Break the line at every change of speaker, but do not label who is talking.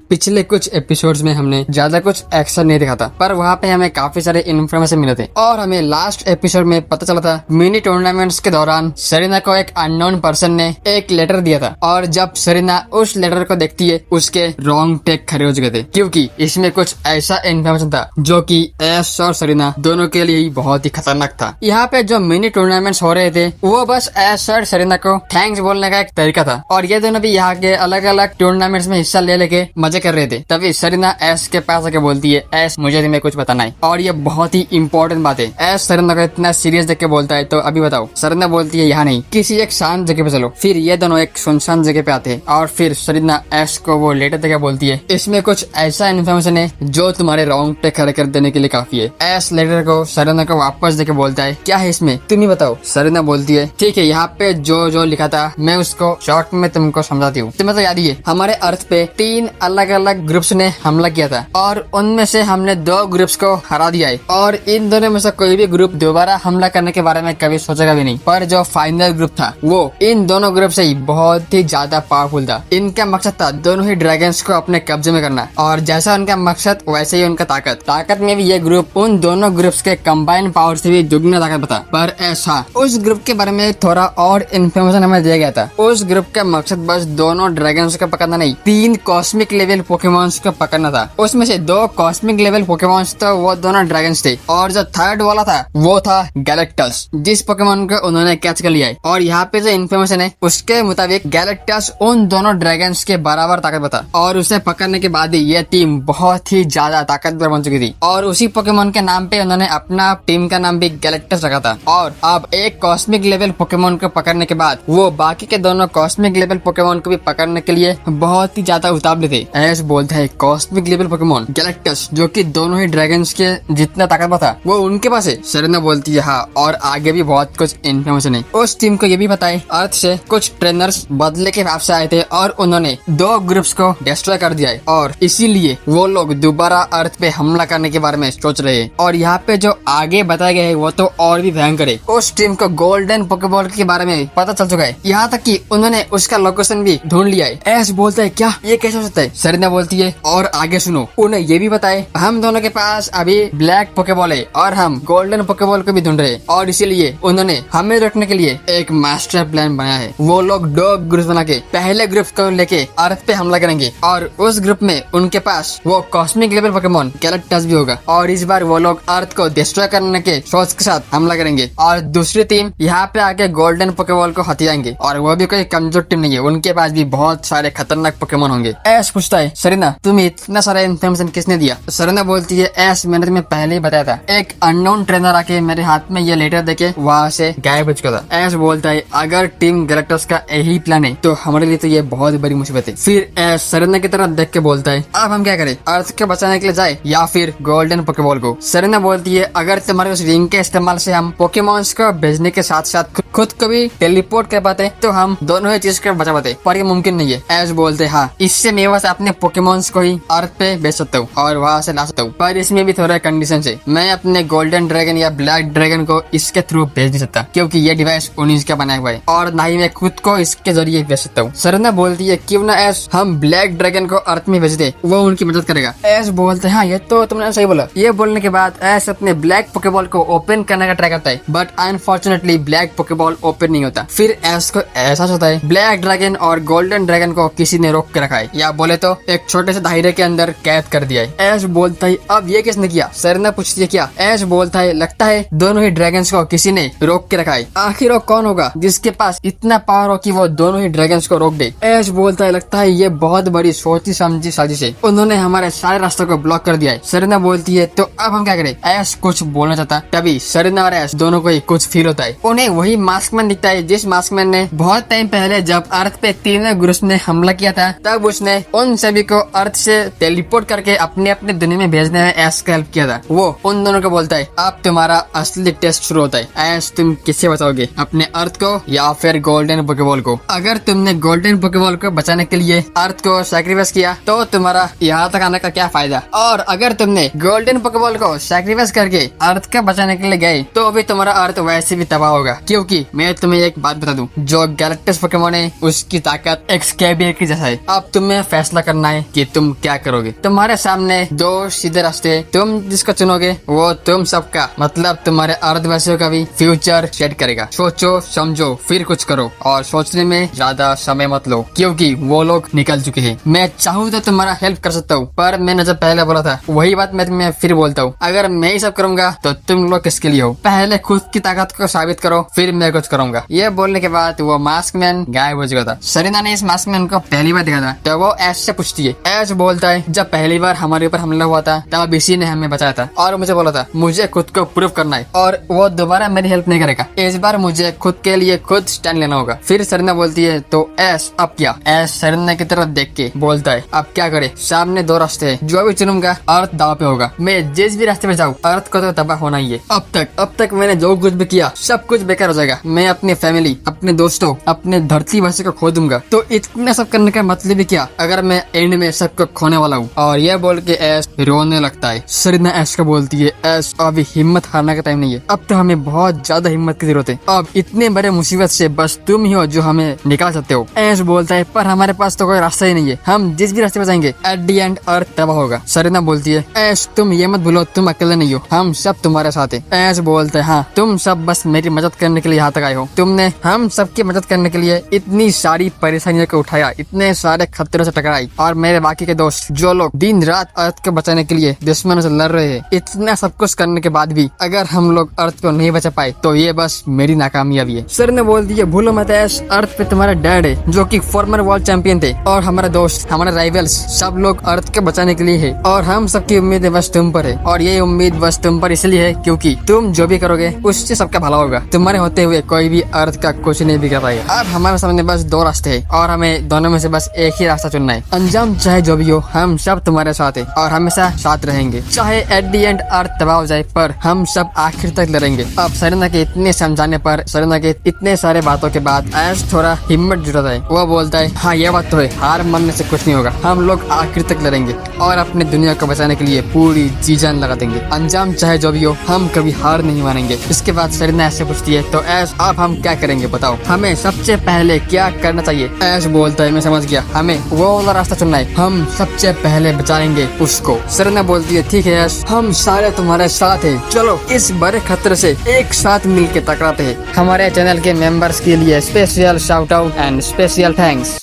पिछले कुछ एपिसोड्स में हमने ज्यादा कुछ एक्शन नहीं दिखा था, पर वहाँ पे हमें काफी सारे इन्फॉर्मेशन मिले थे और हमें लास्ट एपिसोड में पता चला था मिनी टूर्नामेंट्स के दौरान सरीना को एक अननोन पर्सन ने एक लेटर दिया था और जब सरीना उस लेटर को देखती है उसके रॉन्ग टेक खड़े हो चुके थे क्योंकि इसमें कुछ ऐसा इन्फॉर्मेशन था जो कि ऐश और सरीना दोनों के लिए ही बहुत ही खतरनाक था। यहाँ पे जो मिनी टूर्नामेंट्स हो रहे थे वो बस ऐश और सरीना को थैंक्स बोलने का एक तरीका था और ये दोनों भी यहाँ के अलग अलग टूर्नामेंट्स में हिस्सा ले लेके मजे कर रहे थे। तभी सरीना ऐश के पास आके बोलती है, ऐश मुझे तुम्हें कुछ बताना है और ये बहुत ही इंपॉर्टेंट बात है। ऐश सरीना को इतना सीरियस देख के बोलता है, तो अभी बताओ। सरीना बोलती है, यहाँ नहीं, किसी एक शांत जगह पे चलो। फिर ये दोनों एक सुनसान जगह पे आते हैं और फिर सरीना ऐश को वो लेटर देके बोलती है, इसमें कुछ ऐसा इन्फॉर्मेशन है जो तुम्हारे रॉन्ग टेक खड़े कर देने के लिए काफी है। ऐश लेटर को सरीना को वापस देके बोलता है, क्या है इसमें, तुम ही बताओ। सरीना बोलती है, ठीक है, यहाँ पे जो जो लिखा था मैं उसको शॉर्ट में तुमको समझाती हूँ। तुम्हें तो याद ही है, हमारे अर्थ पे 3 अलग अलग ग्रुप्स ने हमला किया था और उनमें से हमने 2 ग्रुप्स को हरा दिया है और इन दोनों में से कोई भी ग्रुप दोबारा हमला करने के बारे में कभी सोचेगा भी नहीं। पर जो फाइनल ग्रुप था वो इन दोनों ग्रुप से ही बहुत ही ज्यादा पावरफुल था। इनका मकसद था दोनों ही ड्रैगन्स को अपने कब्जे में करना और जैसा उनका मकसद वैसे ही उनका ताकत में भी ये ग्रुप उन दोनों ग्रुप्स के कंबाइंड पावर से भी दुगना ताकत था। पर ऐसा उस ग्रुप के बारे में थोड़ा और इन्फॉर्मेशन हमें दिया गया था। उस ग्रुप का मकसद बस दोनों ड्रैगन्स को पकड़ना नहीं, 3 कॉस्मिक लेवल पोकेमॉन्स को पकड़ना था। उसमें से 2 कॉस्मिक लेवल पोकेमॉन्स तो वो दोनों ड्रैगन्स थे और जो थर्ड वाला था वो था गैलेक्टस, जिस पोकेमॉन को उन्होंने कैच कर लिया है। और यहाँ पे जो इन्फॉर्मेशन है उसके मुताबिक गैलेक्टस उन दोनों ड्रैगन्स के बराबर ताकतवर था और उसे पकड़ने के बाद ही ये टीम बहुत ही ज्यादा ताकतवर बन चुकी थी और उसी पोकेमॉन के नाम पे उन्होंने अपना टीम का नाम भी गैलेक्टस रखा था। और अब एक कॉस्मिक लेवल पोकेमॉन को पकड़ने के बाद वो बाकी के दोनों कॉस्मिक लेवल पोकेमॉन को भी पकड़ने के लिए बहुत ही ज्यादा उतावले थे। ऐश बोलता है, कॉस्मिक लेवल पोकेमॉन गैलेक्टस जो कि दोनों ही ड्रैगन्स के जितना ताकतवर था वो उनके पास है। सरीना बोलती है, हाँ, और आगे भी बहुत कुछ इन्फॉर्मेशन है। उस टीम को ये भी बताए अर्थ से कुछ ट्रेनर्स बदले के भाव से आए थे और उन्होंने 2 ग्रुप्स को डिस्ट्रॉय कर दिया है और इसीलिए वो लोग दोबारा अर्थ पे हमला करने के बारे में सोच रहे हैं। और यहाँ पे जो आगे बताया गया है वो तो और भी भयंकर है। उस टीम को गोल्डन पोकेबॉल के बारे में पता चल चुका है, यहाँ तक कि उन्होंने उसका लोकेशन भी ढूंढ लिया है। ऐश बोलता है, क्या ये कैसे हो सकता है। सरीना बोलती है, और आगे सुनो, उन्हें ये भी बताए हम दोनों के पास अभी ब्लैक पोकेबॉल है और हम गोल्डन पोकेबॉल को भी ढूंढ रहे हैं और इसीलिए उन्होंने हमें रोकने के लिए एक मास्टर प्लान बनाया है। वो लोग 2 ग्रुप बना के पहले ग्रुप को लेके अर्थ पे हमला करेंगे और उस ग्रुप में उनके पास वो कॉस्मिक लेवल पोकेमॉन गैलेक्टस भी होगा और इस बार वो लोग अर्थ को डिस्ट्रॉय करने के सोच के साथ हमला करेंगे और दूसरी टीम यहाँ पे आके गोल्डन पोकेबॉल को हथियाएंगे और वो भी कोई कमजोर टीम नहीं है, उनके पास भी बहुत सारे खतरनाक पोकेमॉन होंगे। ऐश पूछता है, सरीना तुम्हें इतना सारा इन्फॉर्मेशन किसने दिया। सरीना बोलती है, ऐश मैंने तुम्हें पहले ही बताया था, एक अननोन ट्रेनर आके मेरे हाथ में ये लेटर देके वहाँ से गायब हो चुका था। ऐश बोलता है, अगर टीम गैलेक्टस का यही प्लान है तो हमारे लिए तो ये बहुत बड़ी मुसीबत है। फिर ऐश सरीना की तरफ देख के बोलता है, अब हम क्या करें, अर्थ को बचाने के लिए जाए या फिर गोल्डन पोकेबॉल को। सरीना बोलती है, अगर तुम्हारे उस रिंग के इस्तेमाल से हम पोकेमॉन्स को भेजने के साथ साथ खुद को भी टेलीपोर्ट कर पाते तो हम दोनों ही चीज को बचा पाते, पर ये मुमकिन नहीं है। ऐश बोलते, हाँ, इससे मैं बस अपने पोकेमॉन्स को ही अर्थ पे भेज सकता हूँ और वहाँ से ला सकता हूँ, पर इसमें भी थोड़ा कंडीशन है। मैं अपने गोल्डन ड्रैगन या ब्लैक ड्रैगन को इसके थ्रू भेज नहीं सकता क्योंकि ये डिवाइस उन्हीं का बनाया हुआ है और ना ही मैं खुद को इसके जरिए भेज सकता हूँ। सरीना बोलती है, क्यों ना ऐश हम ब्लैक ड्रैगन को अर्थ में भेज दे, वो उनकी मदद करेगा। ऐश बोलते, हाँ, ये तो तुमने सही बोला। ये बोलने के बाद ऐश अपने ब्लैक पोकेबॉल को ओपन करने का ट्राई करता है but unfortunately black Poké Ball open नहीं होता। फिर ऐश को एहसास होता है ब्लैक ड्रैगन और गोल्डन ड्रैगन को किसी ने रोक के रखा है या बोले तो एक छोटे से दायरे के अंदर कैद कर दिया है। ऐश बोलता है, अब ये किसने किया। सरीना पूछती है, क्या। ऐश बोलता है, लगता है दोनों ही ड्रैगन्स को किसी ने रोक के रखा है। आखिर वो कौन होगा जिसके पास इतना पावर हो कि वो दोनों ही ड्रैगन्स को रोक दे। ऐश बोलता है, लगता है ये बहुत बड़ी सोची समझी साजिश है, उन्होंने हमारे सारे रास्तों को ब्लॉक कर दिया है। सरीना बोलती है, तो अब हम क्या करें। ऐश कुछ बोलना चाहता, तभी सरीना और ऐश दोनों को ही कुछ फील होता है। उन्हें वही मास्कमैन दिखता है जिस मास्कमैन ने बहुत टाइम पहले जब अर्थ पे 3 ग्रुप ने हमला किया था तब उसने उन सभी को अर्थ से टेलीपोर्ट करके अपने अपने दुनिया में भेजने में ऐश का हेल्प किया था। वो उन दोनों को बोलता है, अब तुम्हारा असली टेस्ट शुरू होता है। ऐश, तुम किससे बचाओगे, अपने अर्थ को या फिर गोल्डन पोकेबॉल को। अगर तुमने गोल्डन पोकेबॉल को बचाने के लिए अर्थ को सैक्रिफाइस किया तो तुम्हारा यहाँ तक आने का क्या फायदा, और अगर तुमने गोल्डन पोकेबॉल को सैक्रिफाइस करके अर्थ को बचाने के लिए गए तो भी तुम्हारा अर्थ वैसे भी तबाह होगा। क्योंकि मैं तुम्हें एक बात बता दूं, जो गैलेक्टस पोकेमॉन है उसकी ताकत एक्सकैबियर की जैसा है। अब तुम्हें फैसला करना करना है कि तुम क्या करोगे। तुम्हारे सामने दो सीधे रास्ते, तुम जिसको चुनोगे वो तुम सबका मतलब तुम्हारे अर्धवासियों का भी फ्यूचर सेट करेगा। सोचो समझो फिर कुछ करो और सोचने में ज्यादा समय मत लो क्योंकि वो लोग निकल चुके हैं। मैं चाहूँ तो तुम्हारा हेल्प कर सकता हूँ पर मैंने जब पहले बोला था वही बात मैं तुम्हें फिर बोलता हूँ, अगर मैं ही सब करूंगा तो तुम लोग किसके लिए हो। पहले खुद की ताकत को साबित करो फिर मैं कुछ करूंगा। ये बोलने के बाद वो मास्क मैन गायब हो चुका था। सरीना ने इस मास्क मैन को पहली बार देखा था तो वो ऐश से पूछती है। ऐश बोलता है जब पहली बार हमारे ऊपर हमला हुआ था तब इसी ने हमें बचाया था और मुझे बोला था मुझे खुद को प्रूव करना है और वो दोबारा मेरी हेल्प नहीं करेगा। इस बार मुझे खुद के लिए खुद स्टैंड लेना होगा। फिर सरीना बोलती है तो ऐश अब क्या। ऐश सरीना की तरफ देख के बोलता है अब क्या करे, सामने दो रास्ते हैं, जो भी चुनूंगा अर्थ दाव पे होगा। मैं जिस भी रास्ते पे जाऊँ अर्थ को तो तबाह होना ही है। अब तक मैंने जो कुछ भी किया सब कुछ बेकार हो जाएगा। मैं अपनी फैमिली, अपने दोस्तों, अपने धरती वासी को खो दूंगा। तो इतना सब करने का मतलब ही क्या अगर मैं एंड में सबको खोने वाला हूँ। और यह बोल के ऐश रोने लगता है। सरीना ऐश को बोलती है ऐश अभी हिम्मत हारने का टाइम नहीं है, अब तो हमें बहुत ज्यादा हिम्मत की जरूरत है। अब इतने बड़े मुसीबत से बस तुम ही हो जो हमें निकाल सकते हो। ऐश बोलता है पर हमारे पास तो कोई रास्ता ही नहीं है, हम जिस भी रास्ते पे जाएंगे एट दी एंड अर्थ तबाह होगा। सरीना बोलती है ऐश तुम ये मत भूलो तुम अकेले नहीं हो, हम सब तुम्हारे साथ है। ऐश बोलते हैं हाँ तुम सब बस मेरी मदद करने के लिए यहाँ तक आए हो। तुमने हम सबकी मदद करने के लिए इतनी सारी परेशानियों को उठाया, इतने सारे खतरों से टकराई और मेरे बाकी के दोस्त जो लोग दिन रात अर्थ को बचाने के लिए दुश्मनों से लड़ रहे हैं, इतना सब कुछ करने के बाद भी अगर हम लोग अर्थ को नहीं बचा पाए तो ये बस मेरी नाकामयाबी है। सर ने बोल दिया भूलो मत ऐश अर्थ पे तुम्हारा डैड है जो कि फॉर्मर वर्ल्ड चैंपियन थे और हमारे दोस्त हमारे राइवल्स सब लोग अर्थ को बचाने के लिए है और हम सबकी उम्मीद बस तुम पर है। और ये उम्मीद बस तुम पर इसलिए है क्योंकि तुम जो भी करोगे उससे सबका भला होगा। तुम्हारे होते हुए कोई भी अर्थ का कुछ नहीं भी कर पाएगा। अब हमारे सामने बस दो रास्ते हैं और हमें दोनों में से बस एक ही रास्ता चुनना है। अंजाम चाहे जो भी हो हम सब तुम्हारे साथ है और हमेशा साथ रहेंगे, चाहे एट दी एंड अर्थ तबाह हो जाए पर हम सब आखिर तक लड़ेंगे। अब सरीना के इतने समझाने पर, सरीना के इतने सारे बातों के बाद ऐश थोड़ा हिम्मत जुटाता है। वो बोलता है हाँ ये बात तो है, हार मानने से कुछ नहीं होगा, हम लोग आखिर तक लड़ेंगे और अपने दुनिया को बचाने के लिए पूरी जी जान लगा देंगे। अंजाम चाहे जो भी हो हम कभी हार नहीं मानेंगे। इसके बाद सरीना ऐसे पूछती है तो ऐश अब हम क्या करेंगे बताओ, हमें सबसे पहले क्या करना चाहिए। ऐश बोलता है मैं समझ गया, हमें वो वाला रास्ता चुनना है, हम सबसे पहले बचाएंगे उसको। सरीना बोलती है ठीक है ऐश हम सारे तुम्हारे साथ हैं, चलो इस बड़े खतरे से एक साथ मिलके टकराते हैं। हमारे चैनल के मेंबर्स के लिए special shout out and special thanks.